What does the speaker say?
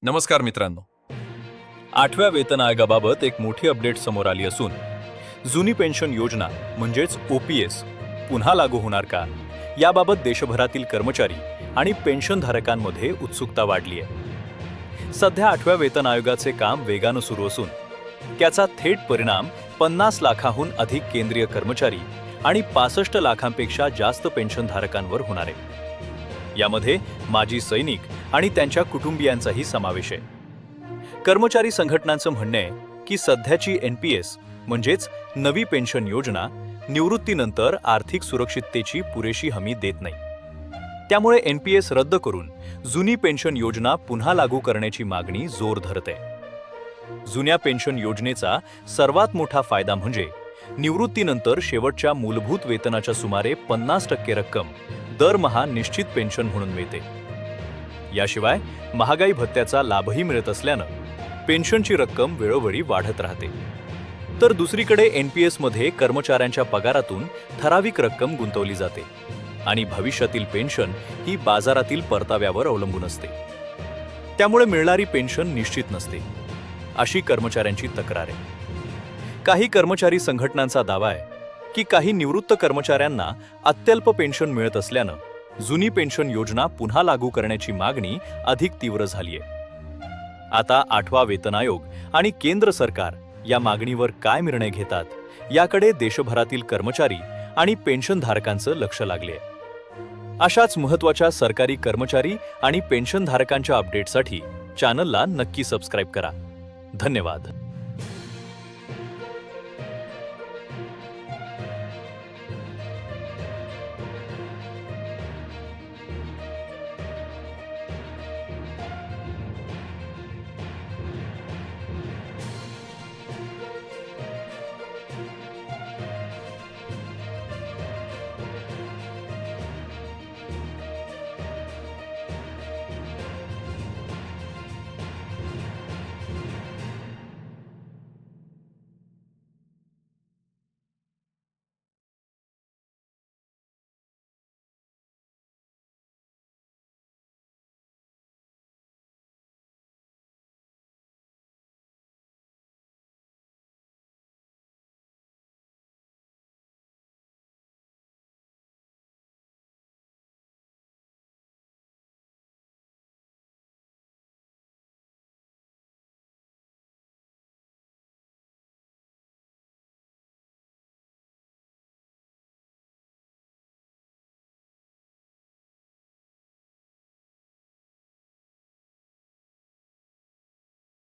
नमस्कार मित्रांनो. 8व्या वेतन आयोगाबाबत एक मोठी अपडेट समोर आली असून जुनी पेन्शन योजना म्हणजेच OPS पुन्हा लागू होणार का याबाबत देशभरातील कर्मचारी आणि पेन्शनधारकांमध्ये उत्सुकता वाढली आहे. सध्या 8व्या वेतन आयोगाचे काम वेगानं सुरू असून त्याचा थेट परिणाम 50 लाखाहून अधिक केंद्रीय कर्मचारी आणि 65 लाखांपेक्षा जास्त पेन्शनधारकांवर होणार आहे. यामध्ये माजी सैनिक आणि त्यांच्या कुटुंबियांचाही समावेश आहे. कर्मचारी संघटनांचं म्हणणं आहे की सध्याची NPS म्हणजेच नवी पेन्शन योजना निवृत्तीनंतर आर्थिक सुरक्षिततेची पुरेशी हमी देत नाही. त्यामुळे NPS रद्द करून जुनी पेन्शन योजना पुन्हा लागू करण्याची मागणी जोर धरते. जुन्या पेन्शन योजनेचा सर्वात मोठा फायदा म्हणजे निवृत्तीनंतर शेवटच्या मूलभूत वेतनाच्या सुमारे 50% रक्कम दरमहा निश्चित पेन्शन म्हणून मिळते. याशिवाय महागाई भत्त्याचा लाभही मिळत असल्यानं पेन्शनची रक्कम वेळोवेळी वाढत राहते. तर दुसरीकडे NPS मध्ये कर्मचाऱ्यांच्या पगारातून ठराविक रक्कम गुंतवली जाते आणि भविष्यातील पेन्शन ही बाजारातील परताव्यावर अवलंबून असते. त्यामुळे मिळणारी पेन्शन निश्चित नसते, अशी कर्मचाऱ्यांची तक्रार आहे. काही कर्मचारी संघटनांचा दावा आहे की काही निवृत्त कर्मचाऱ्यांना अत्यल्प पेन्शन मिळत असल्यानं जुनी पेन्शन योजना पुन्हा लागू करण्याची मागणी अधिक तीव्र झाली आहे. आता 8वा वेतन आयोग आणि केंद्र सरकार या मागणीवर काय निर्णय घेतात याकडे देशभरातील कर्मचारी आणि पेन्शनधारकांचं लक्ष लागले आहे. अशाच महत्त्वाच्या सरकारी कर्मचारी आणि पेन्शनधारकांच्या अपडेटसाठी चॅनलला नक्की सबस्क्राईब करा. धन्यवाद.